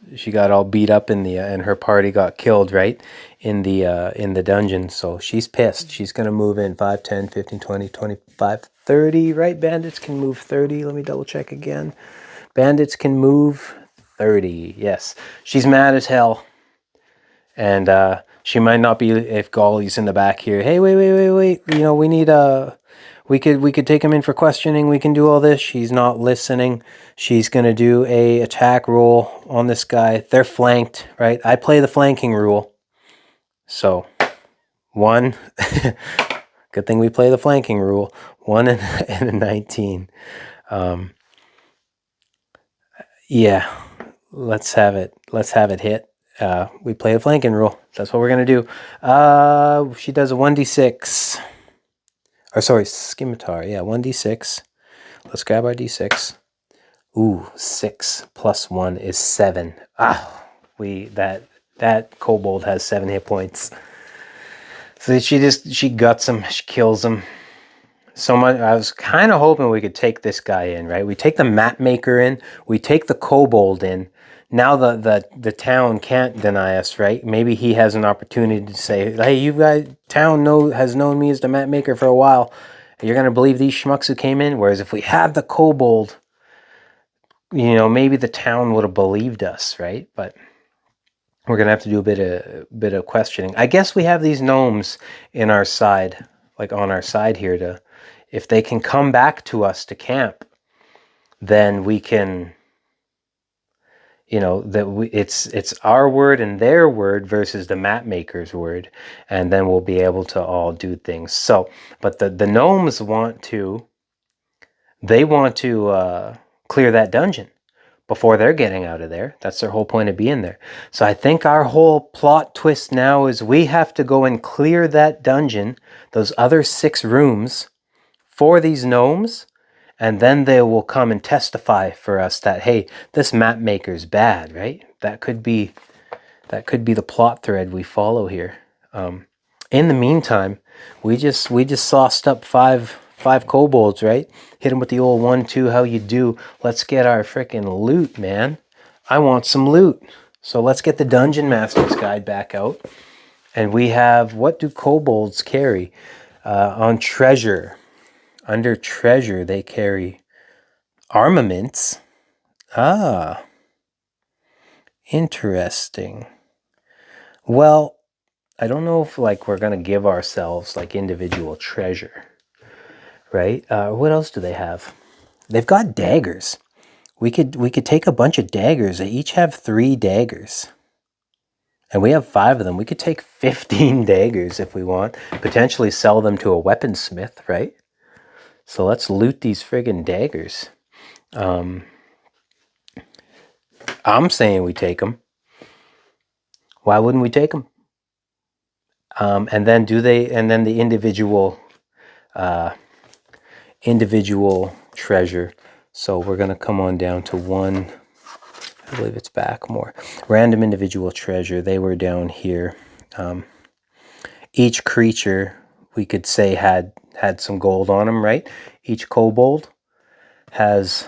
beat up in the and her party got killed, right, in the dungeon. So she's pissed. She's going to move in 5, 10, 15, 20, 25, 30, right? Bandits can move 30. Let me double check again. Bandits can move 30. Yes. She's mad as hell. And she might not be if Golly's in the back here. Hey, wait. You know, we need we could take him in for questioning. We can do all this. She's not listening. She's going to do a attack roll on this guy. They're flanked, right? I play the flanking rule. So 1, good thing we play the flanking rule, 1 and a 19. Yeah, let's have it hit. We play a flanking rule. That's what we're going to do. She does a 1d6. Or sorry, scimitar. Yeah, 1d6. Let's grab our d6. Ooh, 6 plus 1 is 7. That kobold has 7 hit points. So she guts him, she kills him. So much. I was kind of hoping we could take this guy in, right? We take the map maker in, we take the kobold in. Now the town can't deny us, right? Maybe he has an opportunity to say, "Hey, you guys, town has known me as the map maker for a while. You're gonna believe these schmucks who came in." Whereas if we had the kobold, maybe the town would have believed us, right? But we're gonna have to do a bit of questioning. I guess we have these gnomes in our side, like on our side here, to if they can come back to us to camp, then we can, it's our word and their word versus the map maker's word, and then we'll be able to all do things. So, but the gnomes want to clear that dungeon before they're getting out of there. That's their whole point of being there. So I think our whole plot twist now is we have to go and clear that dungeon, those other 6 rooms, for these gnomes, and then they will come and testify for us that, hey, this map maker's bad, right? That could be the plot thread we follow here. In the meantime, we just sauced up five kobolds, right? Hit them with the old 1-2, how you do. Let's get our freaking loot, man. I want some loot. So let's get the Dungeon Master's Guide back out. And we have, what do kobolds carry? On treasure. Under treasure, they carry armaments. Ah, interesting. Well, I don't know if we're gonna give ourselves individual treasure, right? What else do they have? They've got daggers. We could take a bunch of daggers. They each have 3 daggers, and we have 5 of them. We could take 15 daggers if we want. Potentially sell them to a weaponsmith, right? So let's loot these friggin' daggers. I'm saying we take them. Why wouldn't we take them? And then the individual treasure. So we're gonna come on down to 1. I believe it's back more. Random individual treasure. They were down here. Each creature we could say had some gold on them, right? Each kobold had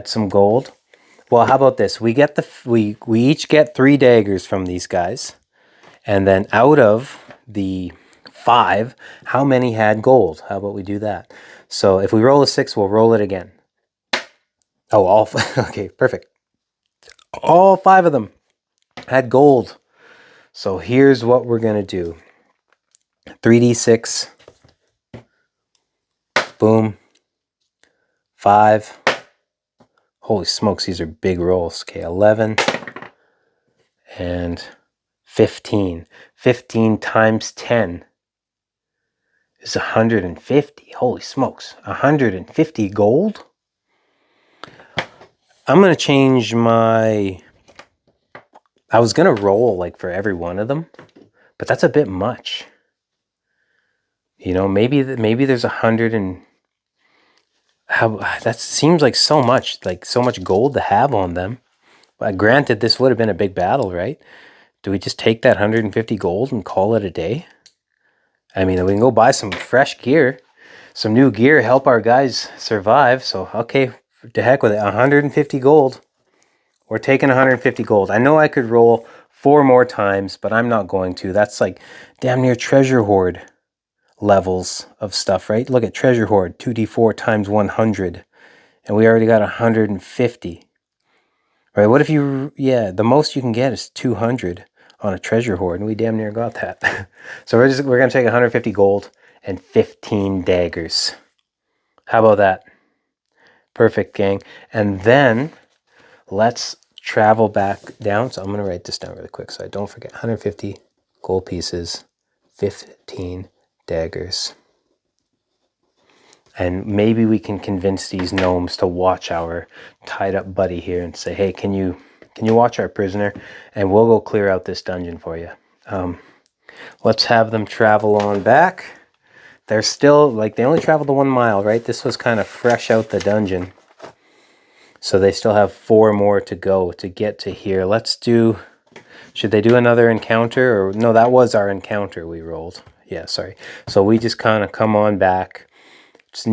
some gold. Well, how about this? We each get 3 daggers from these guys, and then out of the 5, how many had gold? How about we do that? So if we roll a 6, we'll roll it again. Oh, all okay, perfect. All 5 of them had gold. So here's what we're gonna do. 3d6. Boom. 5. Holy smokes, these are big rolls. Okay, 11 and 15. 15 times 10 is 150. Holy smokes, 150 gold? I'm going to change I was going to roll for every one of them, but that's a bit much. Maybe there's 100 and... that seems like so much gold to have on them. But granted, this would have been a big battle, right? Do we just take that 150 gold and call it a day? I mean, we can go buy some fresh gear, some new gear, help our guys survive. So, okay, to heck with it. 150 gold. We're taking 150 gold. I know I could roll 4 more times, but I'm not going to. That's damn near treasure hoard levels of stuff, right? Look at treasure hoard, 2d4 times 100. And we already got 150. Right, what if the most you can get is 200 on a treasure hoard, and we damn near got that. So we're gonna take 150 gold and 15 daggers. How about that? Perfect, gang. And then let's travel back down. So I'm gonna write this down really quick so I don't forget. 150 gold pieces, 15 daggers. And maybe we can convince these gnomes to watch our tied up buddy here and say, hey, can you watch our prisoner? And we'll go clear out this dungeon for you. Let's have them travel on back. They're still, like, they only traveled the 1 mile, right? This was kind of fresh out the dungeon. So they still have 4 more to go to get to here. Let's do, should they do another encounter? Or no, that was our encounter we rolled. Yeah, sorry. So we just kind of come on back. It's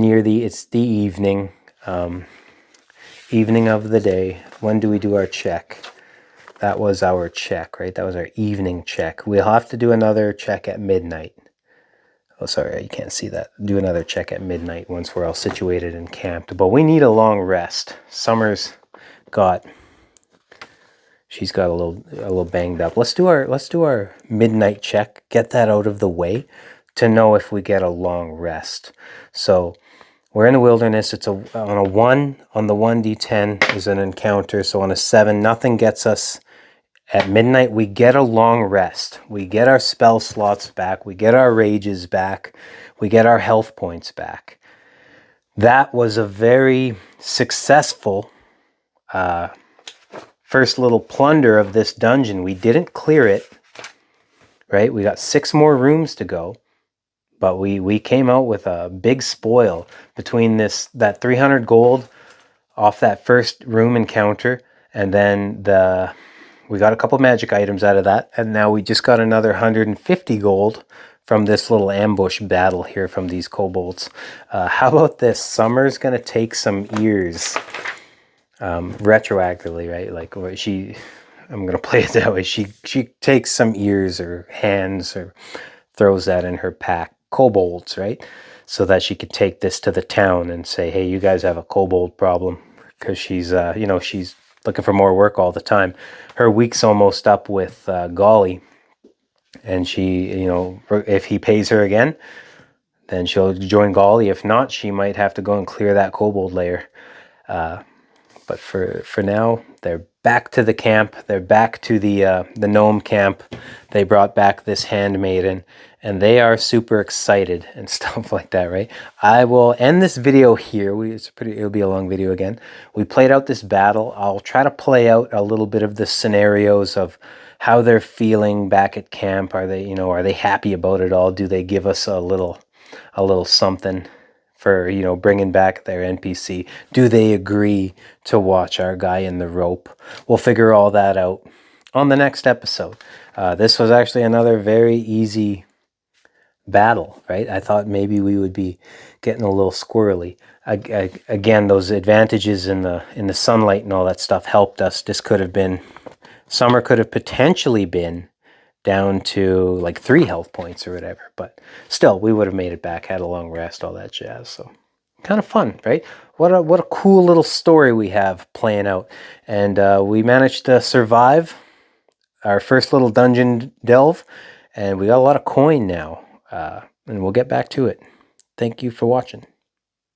the evening. Evening of the day. When do we do our check? That was our check, right? That was our evening check. We'll have to do another check at midnight. Oh, sorry, you can't see that. Do another check at midnight once we're all situated and camped. But we need a long rest. Summer's got, she's got a little banged up. Let's do our midnight check. Get that out of the way to know if we get a long rest. So we're in the wilderness. It's on a 1 on the 1d10 is an encounter. So on a 7, nothing gets us. At midnight, we get a long rest. We get our spell slots back. We get our rages back. We get our health points back. That was a very successful first little plunder of this dungeon. We didn't clear it, right? We got 6 more rooms to go. But we came out with a big spoil between that 300 gold off that first room encounter, and then we got a couple magic items out of that, and now we just got another 150 gold from this little ambush battle here from these kobolds. How about this? Summer's gonna take some ears retroactively, right? Like I'm gonna play it that way. She takes some ears or hands or throws that in her pack. Kobolds, right? So that she could take this to the town and say, hey, you guys have a kobold problem, because she's she's looking for more work all the time. Her week's almost up with Golly, and she, if he pays her again, then she'll join Golly. If not, she might have to go and clear that kobold lair. But for now, they're back to the camp. They're back to the gnome camp. They brought back this handmaiden, and they are super excited and stuff like that, right? I will end this video here. It'll be a long video again. We played out this battle. I'll try to play out a little bit of the scenarios of how they're feeling back at camp. Are they happy about it all? Do they give us a little something for bringing back their NPC? Do they agree to watch our guy in the rope? We'll figure all that out on the next episode. This was actually another very easy battle, right? I thought maybe we would be getting a little squirrely. Again, those advantages in the sunlight and all that stuff helped us. This could have been, Summer could have potentially been down to like 3 health points or whatever, but still we would have made it back, had a long rest, all that jazz. So kind of fun, right? What a cool little story we have playing out. And we managed to survive our first little dungeon delve, and we got a lot of coin now, and we'll get back to it. Thank you for watching.